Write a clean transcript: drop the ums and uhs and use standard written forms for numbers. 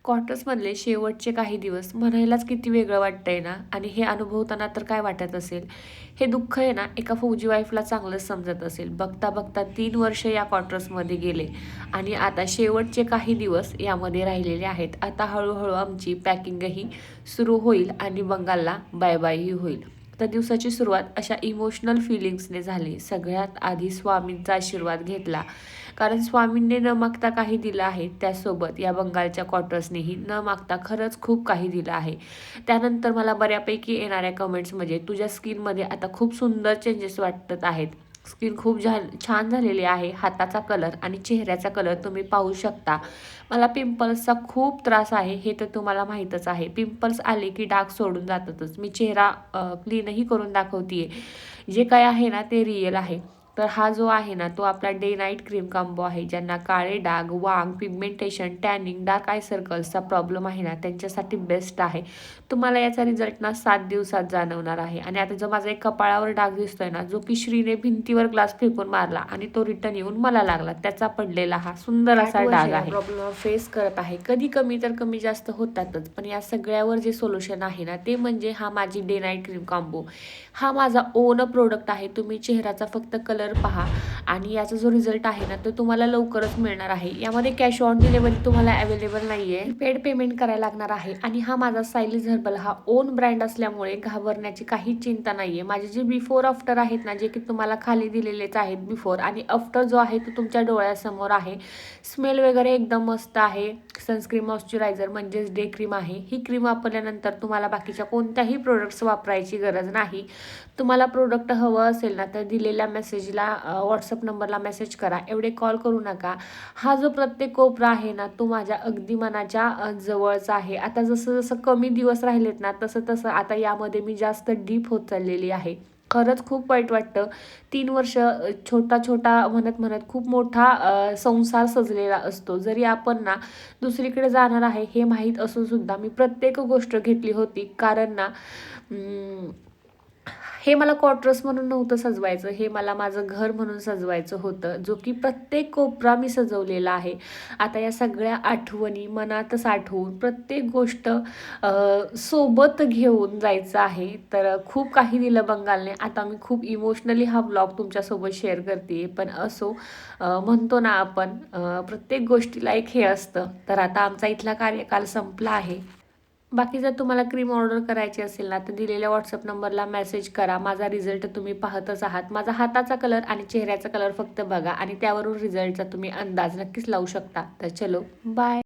क्वार्टर्समधले शेवटचे काही दिवस म्हणायलाच किती वेगळं वाटतंय ना. आणि हे अनुभवताना तर काय वाटत असेल. हे दुःख आहे ना एका फौजी वाईफला चांगलंच समजत असेल. बघता बघता 3 वर्ष या क्वार्टर्समध्ये गेले आणि आता शेवटचे काही दिवस यामध्ये राहिलेले आहेत. आता हळूहळू आमची पॅकिंगही सुरू होईल आणि बंगालला बाय बायही होईल. तर दिवसाची सुरुवात अशा इमोशनल फिलिंग्सने झाली. सगळ्यात आधी स्वामींचा आशीर्वाद घेतला, कारण स्वामींनी न मागता काही दिलं आहे. त्यासोबत या बंगालच्या क्वार्टर्सनेही न मागता खरंच खूप काही दिलं आहे. त्यानंतर मला बऱ्यापैकी येणाऱ्या कमेंट्स म्हणजे तुझ्या स्किनमध्ये आता खूप सुंदर चेंजेस वाटत आहेत. स्किन खूप छान झालेली आहे. हाताचा कलर आणि चेहऱ्याचा कलर तुम्ही पाहू शकता. मला पिंपल्सचा खूप त्रास आहे, हे तर तुम्हाला माहीतच आहे. पिंपल्स आले की डाग सोडून जातातच. मी चेहरा क्लीनही करून दाखवते. जे काय आहे ना ते रिअल आहे. तर हा जो आहे ना तो आपला डे नाईट क्रीम कॉम्बो आहे. ज्यांना काळे डाग, वांग, पिगमेंटेशन, टॅनिंग, डार्क आय सर्कल्सचा प्रॉब्लेम आहे ना त्यांच्यासाठी बेस्ट आहे. तुम्हाला याचा रिझल्ट ना 7 दिवसात जाणवणार आहे. आणि आता जो माझा एक कपाळावर डाग दिसतोय ना, जो की श्रीने भिंतीवर ग्लास फेकून मारला आणि तो रिटर्न येऊन मला लागला, त्याचा पडलेला हा सुंदर असा डाग आहे. प्रॉब्लेम फेस करत आहे. कधी कमी तर कमी जास्त होतातच, पण या सगळ्यावर जे सोल्युशन आहे ना ते म्हणजे हा माझी डे नाईट क्रीम कॉम्बो. हा माझा ओन प्रोडक्ट आहे. तुम्ही चेहऱ्याचा फक्त कलर पहा आणि याचा जो रिझल्ट आहे ना तो तुम्हाला लवकरच मिळणार आहे. यामध्ये कॅश ऑन डिलिव्हरी तुम्हाला अवेलेबल नाही आहे, पेड पेमेंट करायला लागणार आहे. आणि हा माझा सायलीज हर्बल हा ओन ब्रँड असल्यामुळे घाबरण्याची काही चिंता नाही आहे. माझे जे बिफोर आफ्टर आहेत ना, जे की तुम्हाला खाली दिलेलेच आहेत बिफोर, आणि आफ्टर जो आहे तो तुमच्या डोळ्यासमोर आहे. स्मेल वगैरे एकदम मस्त आहे. सनस्क्रीन मॉइश्चरायझर म्हणजेच डे क्रीम आहे. ही क्रीम वापरल्यानंतर तुम्हाला बाकीच्या कोणत्याही प्रोडक्ट्स वापरायची गरज नाही. तुम्हाला प्रोडक्ट हवं असेल ना तर दिलेल्या मेसेजला व्हॉट्सअप नंबरला मेसेज करा. एवढे कॉल करू नका. हा जो प्रत्येक कोपरा आहे ना तो माझ्या अगदी मनाच्या जवळचा आहे. आता जसं जसं कमी दिवस राहिलेत ना तसं तसं आता यामध्ये मी जास्त डीप होत चाललेली आहे. खरंच खूप वाईट वाटतं. 3 वर्ष छोटा छोटा म्हणत म्हणत खूप मोठा संसार सजलेला असतो. जरी आपण ना दुसरीकडे जाणार आहे हे माहीत असून सुद्धा मी प्रत्येक गोष्ट घेतली होती, कारण ना हे मला क्वार्टर्स म्हणून नव्हतं सजवायचं, हे मला माझं घर म्हणून सजवायचं होतं, जो की प्रत्येक कोपरा मी सजवलेला आहे. आता या सगळ्या आठवणी मनात साठवून प्रत्येक गोष्ट सोबत घेऊन जायचं आहे. तर खूप काही दिलं बंगालने. आता मी खूप इमोशनली हा ब्लॉग तुमच्यासोबत शेअर करते, पण असो, म्हणतो ना आपण प्रत्येक गोष्टीला एक हे असतं. तर आता आमचा इथला कार्यकाल संपला आहे. बाकी जर तुम्हाला क्रीम ऑर्डर करायची असेल ना तर दिलेल्या व्हॉट्सअप नंबरला मेसेज करा. माझा रिझल्ट तुम्ही पाहतच आहात. माझा हाताचा कलर आणि चेहऱ्याचा कलर फक्त बघा आणि त्यावरून रिझल्टचा तुम्ही अंदाज नक्कीच लावू शकता. तर चलो बाय.